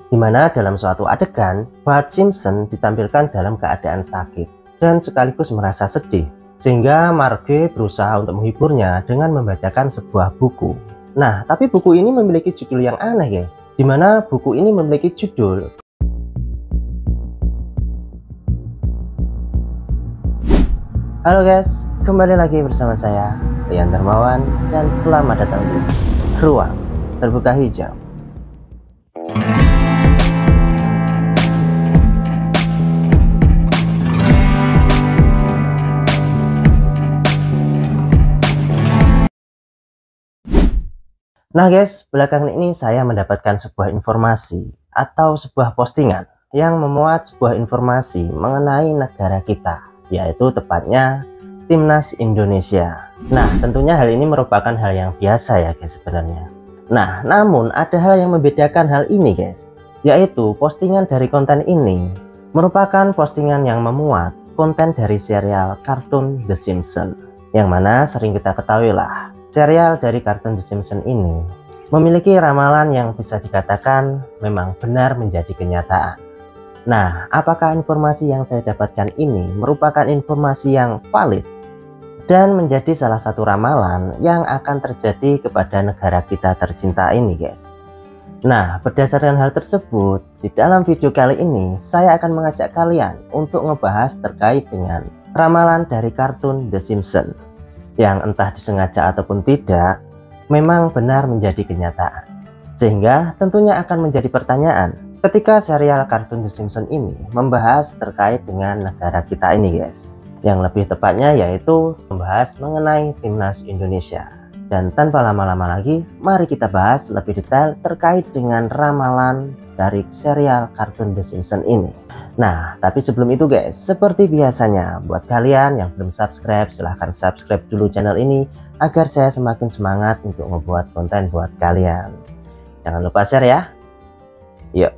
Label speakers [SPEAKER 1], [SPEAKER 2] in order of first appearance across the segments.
[SPEAKER 1] di mana dalam suatu adegan, Bart Simpson ditampilkan dalam keadaan sakit dan sekaligus merasa sedih, sehingga Marge berusaha untuk menghiburnya dengan membacakan sebuah buku. Nah, tapi buku ini memiliki judul yang aneh guys, di mana buku ini memiliki judul Halo guys, kembali lagi bersama saya, Rian Darmawan, dan selamat datang di Ruang Terbuka Hijau. Nah guys, belakangan ini saya mendapatkan sebuah informasi atau sebuah postingan yang memuat sebuah informasi mengenai negara kita, yaitu tepatnya Timnas Indonesia. Nah, tentunya hal ini merupakan hal yang biasa ya guys sebenarnya. Nah, namun ada hal yang membedakan hal ini guys, yaitu postingan dari konten ini merupakan postingan yang memuat konten dari serial kartun The Simpsons, yang mana sering kita ketahui lah, serial dari kartun The Simpsons ini memiliki ramalan yang bisa dikatakan memang benar menjadi kenyataan. Nah, apakah informasi yang saya dapatkan ini merupakan informasi yang valid dan menjadi salah satu ramalan yang akan terjadi kepada negara kita tercinta ini guys? Nah, berdasarkan hal tersebut, di dalam video kali ini saya akan mengajak kalian untuk ngebahas terkait dengan ramalan dari kartun The Simpsons yang entah disengaja ataupun tidak memang benar menjadi kenyataan, sehingga tentunya akan menjadi pertanyaan ketika serial kartun The Simpsons ini membahas terkait dengan negara kita ini guys, yang lebih tepatnya yaitu membahas mengenai Timnas Indonesia. Dan tanpa lama-lama lagi, mari kita bahas lebih detail terkait dengan ramalan dari serial kartun The Simpsons ini. Nah, tapi sebelum itu guys, seperti biasanya buat kalian yang belum subscribe, silahkan subscribe dulu channel ini agar saya semakin semangat untuk membuat konten buat kalian. Jangan lupa share ya. Yuk.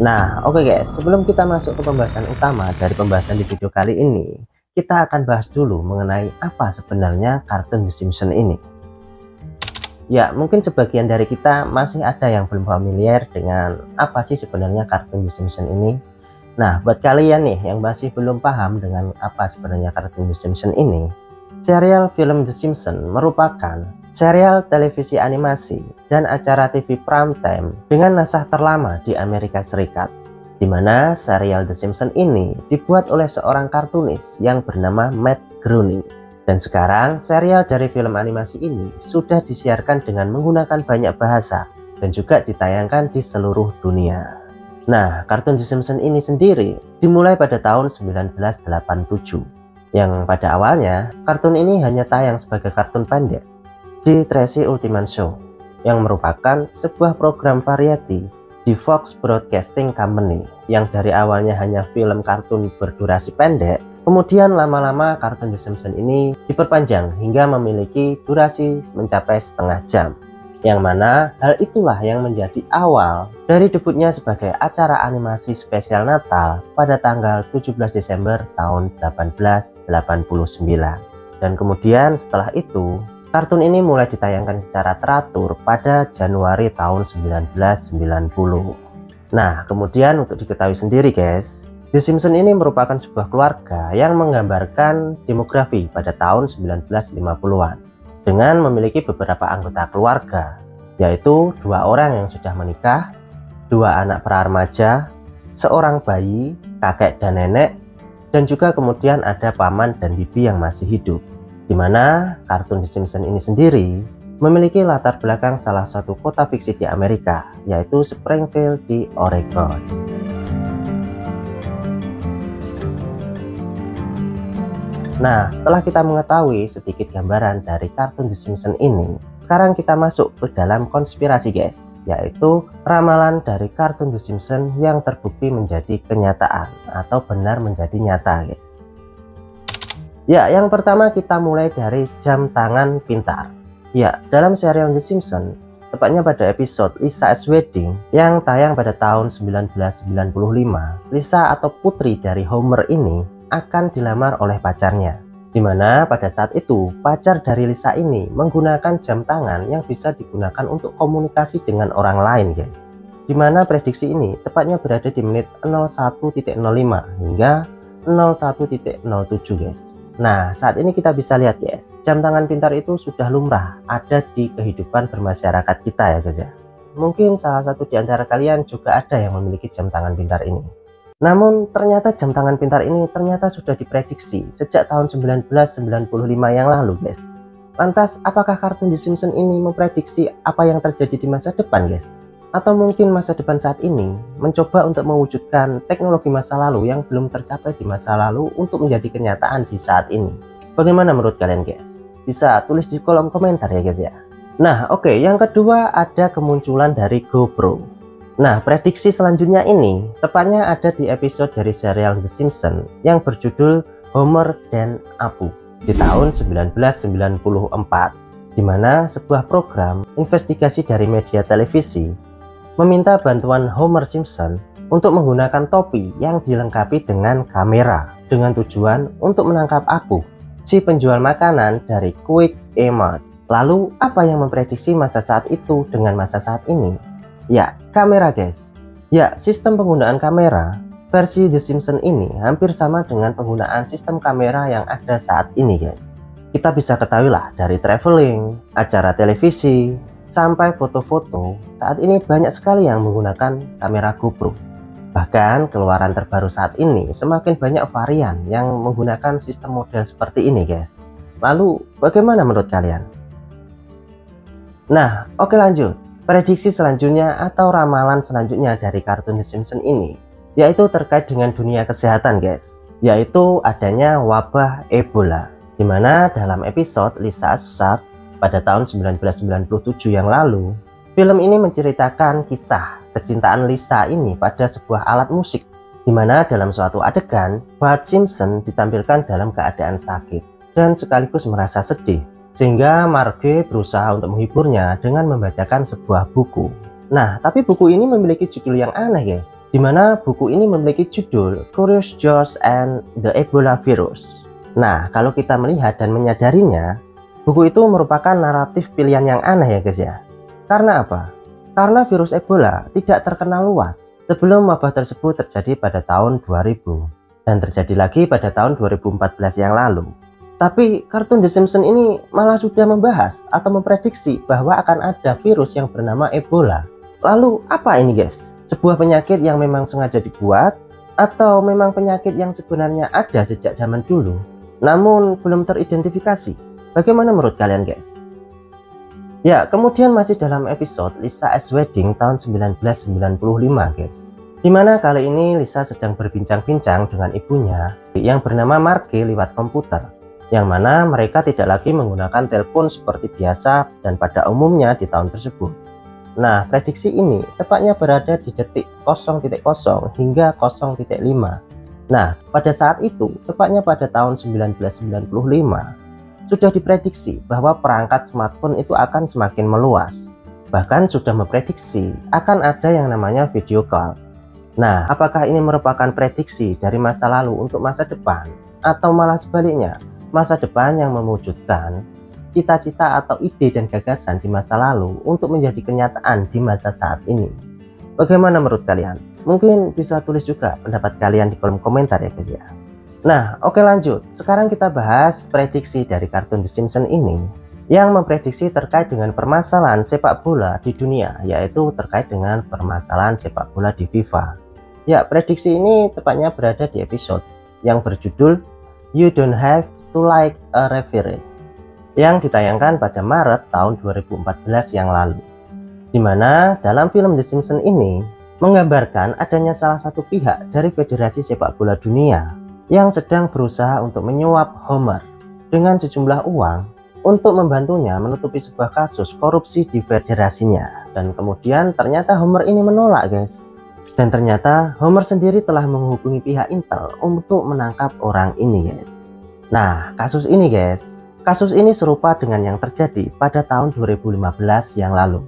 [SPEAKER 1] Nah, oke guys, sebelum kita masuk ke pembahasan utama dari pembahasan di video kali ini, kita akan bahas dulu mengenai apa sebenarnya kartun The Simpsons ini. Ya, mungkin sebagian dari kita masih ada yang belum familiar dengan apa sih sebenarnya kartun The Simpsons ini. Nah, buat kalian nih yang masih belum paham dengan apa sebenarnya kartun The Simpsons ini, serial film The Simpsons merupakan serial televisi animasi dan acara TV primetime dengan naskah terlama di Amerika Serikat, di mana serial The Simpsons ini dibuat oleh seorang kartunis yang bernama Matt Groening. Dan sekarang serial dari film animasi ini sudah disiarkan dengan menggunakan banyak bahasa dan juga ditayangkan di seluruh dunia. Nah, kartun The Simpsons ini sendiri dimulai pada tahun 1987, yang pada awalnya kartun ini hanya tayang sebagai kartun pendek di Tracy Ullman Show, yang merupakan sebuah program variety di Fox Broadcasting Company yang dari awalnya hanya film kartun berdurasi pendek. Kemudian lama-lama kartun The Simpsons ini diperpanjang hingga memiliki durasi mencapai setengah jam, yang mana hal itulah yang menjadi awal dari debutnya sebagai acara animasi spesial Natal pada tanggal 17 Desember tahun 1889. Dan kemudian setelah itu kartun ini mulai ditayangkan secara teratur pada Januari tahun 1990. Nah, kemudian untuk diketahui sendiri guys, The Simpsons ini merupakan sebuah keluarga yang menggambarkan demografi pada tahun 1950-an dengan memiliki beberapa anggota keluarga, yaitu 2 orang yang sudah menikah, 2 anak pra-remaja, seorang bayi, kakek dan nenek, dan juga kemudian ada paman dan bibi yang masih hidup. Di mana kartun The Simpsons ini sendiri memiliki latar belakang salah satu kota fiksi di Amerika, yaitu Springfield di Oregon. Nah, setelah kita mengetahui sedikit gambaran dari kartun The Simpsons ini, sekarang kita masuk ke dalam konspirasi guys, yaitu ramalan dari kartun The Simpsons yang terbukti menjadi kenyataan atau benar menjadi nyata guys. Ya, yang pertama kita mulai dari jam tangan pintar. Ya, dalam serial The Simpsons, tepatnya pada episode Lisa's Wedding yang tayang pada tahun 1995. Lisa atau putri dari Homer ini akan dilamar oleh pacarnya, dimana pada saat itu pacar dari Lisa ini menggunakan jam tangan yang bisa digunakan untuk komunikasi dengan orang lain guys, dimana prediksi ini tepatnya berada di menit 01.05 hingga 01.07 guys. Nah, saat ini kita bisa lihat guys, jam tangan pintar itu sudah lumrah ada di kehidupan bermasyarakat kita ya guys ya. Mungkin salah satu di antara kalian juga ada yang memiliki jam tangan pintar ini. Namun ternyata jam tangan pintar ini ternyata sudah diprediksi sejak tahun 1995 yang lalu guys. Lantas apakah kartun The Simpsons ini memprediksi apa yang terjadi di masa depan guys? Atau mungkin masa depan saat ini mencoba untuk mewujudkan teknologi masa lalu yang belum tercapai di masa lalu untuk menjadi kenyataan di saat ini? Bagaimana menurut kalian guys? Bisa tulis di kolom komentar ya guys ya. Nah oke, yang kedua ada kemunculan dari GoPro. Nah prediksi selanjutnya ini tepatnya ada di episode dari serial The Simpsons yang berjudul Homer dan Apu di tahun 1994, di mana sebuah program investigasi dari media televisi meminta bantuan Homer Simpson untuk menggunakan topi yang dilengkapi dengan kamera dengan tujuan untuk menangkap Apu, si penjual makanan dari Quick E Mart. Lalu apa yang memprediksi masa saat itu dengan masa saat ini? Ya, kamera guys. Ya, sistem penggunaan kamera versi The Simpsons ini hampir sama dengan penggunaan sistem kamera yang ada saat ini guys. Kita bisa ketahui lah dari traveling, acara televisi, sampai foto-foto, saat ini banyak sekali yang menggunakan kamera GoPro. Bahkan keluaran terbaru saat ini semakin banyak varian yang menggunakan sistem model seperti ini guys. Lalu bagaimana menurut kalian? Nah oke lanjut, prediksi selanjutnya atau ramalan selanjutnya dari kartun The Simpsons ini yaitu terkait dengan dunia kesehatan guys, yaitu adanya wabah Ebola, dimana dalam episode Lisa's Shop pada tahun 1997 yang lalu, film ini menceritakan kisah kecintaan Lisa ini pada sebuah alat musik, di mana dalam suatu adegan, Bart Simpson ditampilkan dalam keadaan sakit dan sekaligus merasa sedih, sehingga Marge berusaha untuk menghiburnya dengan membacakan sebuah buku. Nah, tapi buku ini memiliki judul yang aneh guys, di mana buku ini memiliki judul Curious George and the Ebola Virus. Nah, kalau kita melihat dan menyadarinya, buku itu merupakan naratif pilihan yang aneh ya guys ya. Karena apa? Karena virus Ebola tidak terkenal luas sebelum wabah tersebut terjadi pada tahun 2000 dan terjadi lagi pada tahun 2014 yang lalu. Tapi kartun The Simpsons ini malah sudah membahas atau memprediksi bahwa akan ada virus yang bernama Ebola. Lalu apa ini guys? Sebuah penyakit yang memang sengaja dibuat atau memang penyakit yang sebenarnya ada sejak zaman dulu namun belum teridentifikasi? Bagaimana menurut kalian guys? Ya, kemudian masih dalam episode Lisa's Wedding tahun 1995 guys, dimana kali ini Lisa sedang berbincang-bincang dengan ibunya yang bernama Marge lewat komputer, yang mana mereka tidak lagi menggunakan telepon seperti biasa dan pada umumnya di tahun tersebut. Nah, prediksi ini tepatnya berada di detik 0.0 hingga 0.5. Nah, pada saat itu, tepatnya pada tahun 1995, sudah diprediksi bahwa perangkat smartphone itu akan semakin meluas. Bahkan sudah memprediksi akan ada yang namanya video call. Nah, apakah ini merupakan prediksi dari masa lalu untuk masa depan? Atau malah sebaliknya, masa depan yang mewujudkan cita-cita atau ide dan gagasan di masa lalu untuk menjadi kenyataan di masa saat ini? Bagaimana menurut kalian? Mungkin bisa tulis juga pendapat kalian di kolom komentar ya guys ya. Nah oke lanjut, sekarang kita bahas prediksi dari kartun The Simpsons ini yang memprediksi terkait dengan permasalahan sepak bola di dunia, yaitu terkait dengan permasalahan sepak bola di FIFA. Ya, prediksi ini tepatnya berada di episode yang berjudul You Don't Have to Like a Referee yang ditayangkan pada Maret tahun 2014 yang lalu, dimana dalam film The Simpsons ini menggambarkan adanya salah satu pihak dari Federasi Sepak Bola Dunia yang sedang berusaha untuk menyuap Homer dengan sejumlah uang untuk membantunya menutupi sebuah kasus korupsi di federasinya. Dan kemudian ternyata Homer ini menolak guys. Dan ternyata Homer sendiri telah menghubungi pihak Intel untuk menangkap orang ini guys. Nah kasus ini guys, kasus ini serupa dengan yang terjadi pada tahun 2015 yang lalu.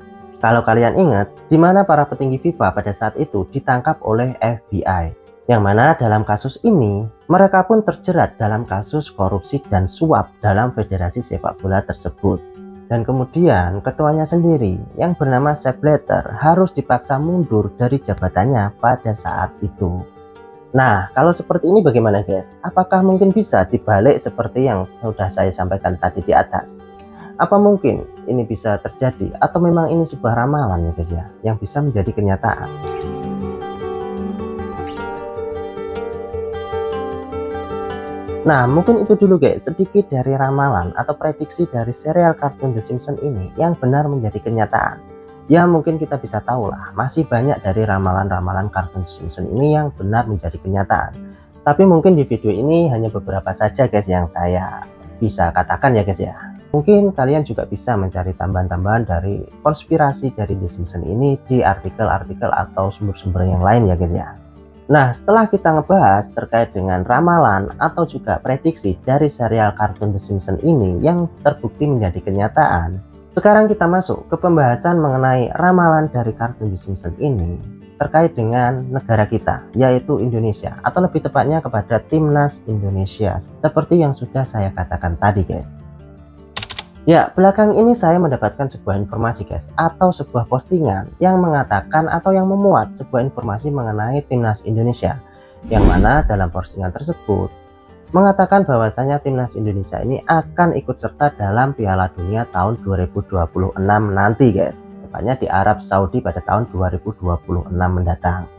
[SPEAKER 1] Kalau kalian ingat, di mana para petinggi FIFA pada saat itu ditangkap oleh FBI, yang mana dalam kasus ini mereka pun terjerat dalam kasus korupsi dan suap dalam federasi sepak bola tersebut. Dan kemudian ketuanya sendiri yang bernama Sepp Blatter harus dipaksa mundur dari jabatannya pada saat itu. Nah, kalau seperti ini bagaimana guys? Apakah mungkin bisa dibalik seperti yang sudah saya sampaikan tadi di atas? Apa mungkin ini bisa terjadi atau memang ini sebuah ramalan ya guys ya, yang bisa menjadi kenyataan? Nah, mungkin itu dulu guys, sedikit dari ramalan atau prediksi dari serial kartun The Simpsons ini yang benar menjadi kenyataan. Ya mungkin kita bisa tahu lah, masih banyak dari ramalan-ramalan kartun Simpsons ini yang benar menjadi kenyataan. Tapi mungkin di video ini hanya beberapa saja guys yang saya bisa katakan ya guys ya. Mungkin kalian juga bisa mencari tambahan-tambahan dari konspirasi dari The Simpsons ini di artikel-artikel atau sumber-sumber yang lain ya guys ya. Nah, setelah kita ngebahas terkait dengan ramalan atau juga prediksi dari serial kartun The Simpsons ini yang terbukti menjadi kenyataan, sekarang kita masuk ke pembahasan mengenai ramalan dari kartun The Simpsons ini terkait dengan negara kita, yaitu Indonesia, atau lebih tepatnya kepada Timnas Indonesia, seperti yang sudah saya katakan tadi guys. Ya, belakang ini saya mendapatkan sebuah informasi guys, atau sebuah postingan yang mengatakan atau yang memuat sebuah informasi mengenai Timnas Indonesia, yang mana dalam postingan tersebut mengatakan bahwasanya Timnas Indonesia ini akan ikut serta dalam Piala Dunia tahun 2026 nanti guys, tepatnya di Arab Saudi pada tahun 2026 mendatang.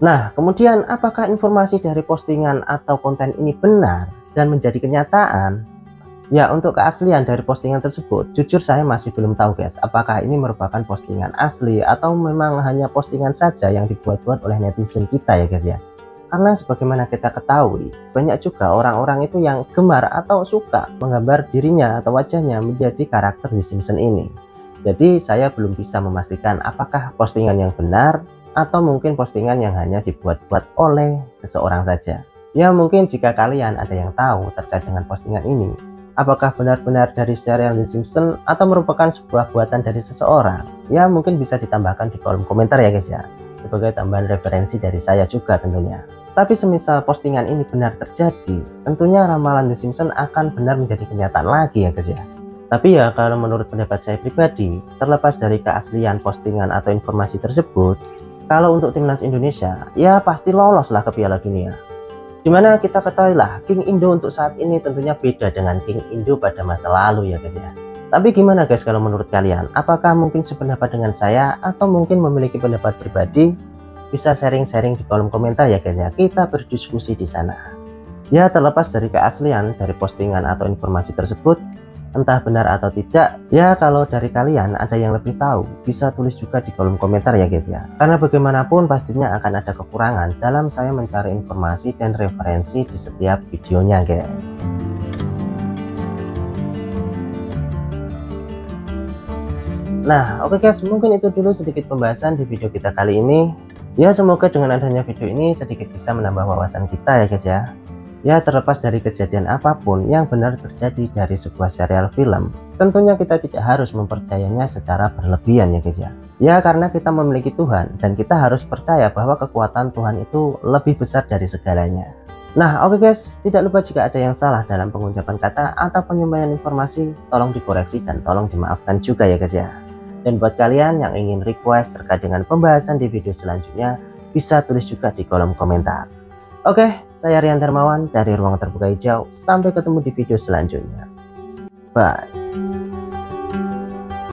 [SPEAKER 1] Nah, kemudian apakah informasi dari postingan atau konten ini benar dan menjadi kenyataan? Ya, untuk keaslian dari postingan tersebut, jujur saya masih belum tahu guys, apakah ini merupakan postingan asli atau memang hanya postingan saja yang dibuat-buat oleh netizen kita ya guys ya. Karena sebagaimana kita ketahui, banyak juga orang-orang itu yang gemar atau suka menggambar dirinya atau wajahnya menjadi karakter di Simpsons ini. Jadi saya belum bisa memastikan apakah postingan yang benar atau mungkin postingan yang hanya dibuat-buat oleh seseorang saja. Ya mungkin jika kalian ada yang tahu terkait dengan postingan ini, apakah benar-benar dari serial The Simpsons atau merupakan sebuah buatan dari seseorang, ya mungkin bisa ditambahkan di kolom komentar ya guys ya, sebagai tambahan referensi dari saya juga tentunya. Tapi semisal postingan ini benar terjadi, tentunya ramalan The Simpsons akan benar menjadi kenyataan lagi ya guys ya. Tapi ya kalau menurut pendapat saya pribadi, terlepas dari keaslian postingan atau informasi tersebut, kalau untuk Timnas Indonesia, ya pasti lolos lah ke Piala Dunia. Dimana kita ketahui lah, King Indo untuk saat ini tentunya beda dengan King Indo pada masa lalu ya guys ya. Tapi gimana guys kalau menurut kalian? Apakah mungkin sependapat dengan saya atau mungkin memiliki pendapat pribadi? Bisa sharing-sharing di kolom komentar ya guys ya, kita berdiskusi di sana. Ya terlepas dari keaslian dari postingan atau informasi tersebut, entah benar atau tidak, ya kalau dari kalian ada yang lebih tahu, bisa tulis juga di kolom komentar ya guys ya. Karena bagaimanapun pastinya akan ada kekurangan dalam saya mencari informasi dan referensi di setiap videonya guys. Nah oke guys, mungkin itu dulu sedikit pembahasan di video kita kali ini. Ya semoga dengan adanya video ini sedikit bisa menambah wawasan kita ya guys ya. Ya terlepas dari kejadian apapun yang benar terjadi dari sebuah serial film, tentunya kita tidak harus mempercayainya secara berlebihan ya guys ya. Ya karena kita memiliki Tuhan dan kita harus percaya bahwa kekuatan Tuhan itu lebih besar dari segalanya. Nah oke guys, tidak lupa jika ada yang salah dalam pengucapan kata atau penyampaian informasi, tolong dikoreksi dan tolong dimaafkan juga ya guys ya. Dan buat kalian yang ingin request terkait dengan pembahasan di video selanjutnya, bisa tulis juga di kolom komentar. Oke, saya Rian Darmawan dari Ruang Terbuka Hijau. Sampai ketemu di video selanjutnya. Bye.